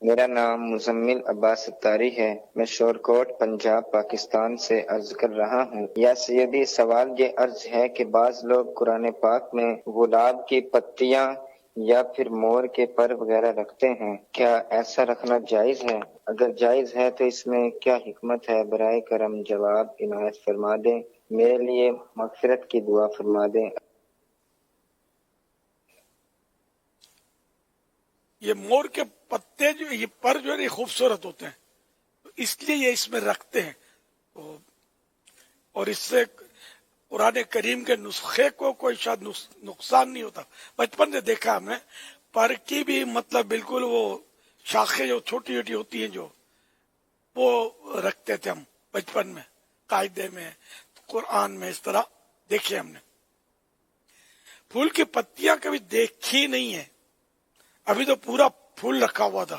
میرا نام مزمل عباس ستاری ہے، میں شورکوٹ پنجاب پاکستان سے عرض کر رہا ہوں۔ یا سیدی، سوال یہ عرض ہے کہ بعض لوگ قرآن پاک میں گلاب کی پتیاں یا پھر مور کے پر وغیرہ رکھتے ہیں، کیا ایسا رکھنا جائز ہے؟ اگر جائز ہے تو اس میں کیا حکمت ہے؟ برائے کرم جواب عنایت فرما دیں، میرے لیے مغفرت کی دعا فرما دیں۔ یہ مور کے پتے جو یہ پر جو ہے یہ خوبصورت ہوتے ہیں، تو اس لیے یہ اس میں رکھتے ہیں، اور اس سے قرآن کریم کے نسخے کو کوئی شاید نقصان نہیں ہوتا۔ بچپن سے دیکھا ہم نے پر کی بھی مطلب بالکل وہ شاخیں جو چھوٹی چھوٹی ہوتی ہیں جو وہ رکھتے تھے ہم بچپن میں، قاعدے میں، قرآن میں اس طرح دیکھے ہم نے۔ پھول کی پتیاں کبھی دیکھی نہیں ہے، ابھی تو پورا پھول رکھا ہوا تھا۔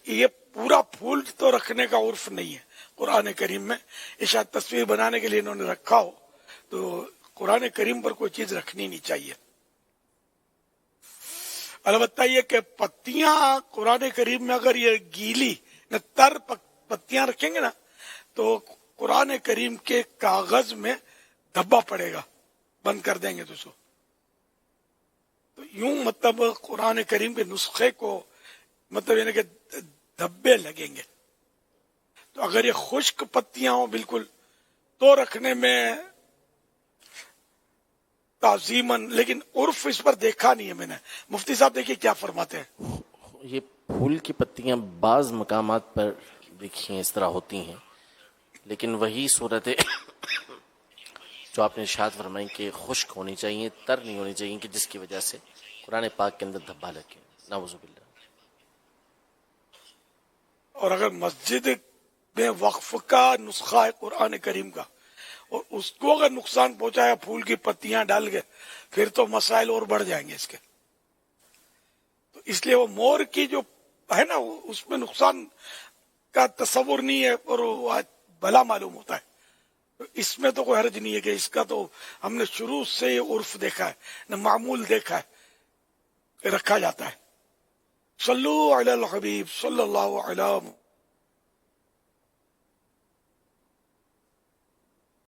یہ پورا پھول تو رکھنے کا عرف نہیں ہے قرآن کریم میں، یہ شاید تصویر بنانے کے لیے انہوں نے رکھا ہو، تو قرآن کریم پر کوئی چیز رکھنی نہیں چاہیے۔ البتہ یہ کہ پتیاں قرآن کریم میں اگر یہ گیلی تر پتیاں رکھیں گے نا تو قرآن کریم کے کاغذ میں دھبا پڑے گا، بند کر دیں گے تو سو تو یوں مطلب قرآن کریم کے نسخے کو مطلب یعنی کہ دھبے لگیں گے۔ تو اگر یہ خشک پتیاں ہوں بالکل تو رکھنے میں تعظیماً، لیکن عرف اس پر دیکھا نہیں ہے میں نے۔ مفتی صاحب دیکھیے کیا فرماتے ہیں۔ یہ پھول کی پتیاں بعض مقامات پر دیکھیں اس طرح ہوتی ہیں، لیکن وہی صورت جو آپ نے ارشاد فرمائی کہ خشک ہونی چاہیے، تر نہیں ہونی چاہیے کہ جس کی وجہ سے قرآن پاک کے اندر دھبا لگے، نعوذ باللہ۔ اور اگر مسجد میں وقف کا نسخہ ہے قرآن کریم کا اور اس کو اگر نقصان پہنچایا پھول کی پتیاں ڈال کے، پھر تو مسائل اور بڑھ جائیں گے اس کے۔ تو اس لیے وہ مور کی جو ہے نا اس میں نقصان کا تصور نہیں ہے اور وہ بھلا معلوم ہوتا ہے، تو اس میں تو کوئی حرج نہیں ہے کہ اس کا تو ہم نے شروع سے یہ عرف دیکھا ہے، نہ معمول دیکھا ہے کہ رکھا جاتا ہے۔ صلو علی الحبیب صلی اللہ علیہ وسلم۔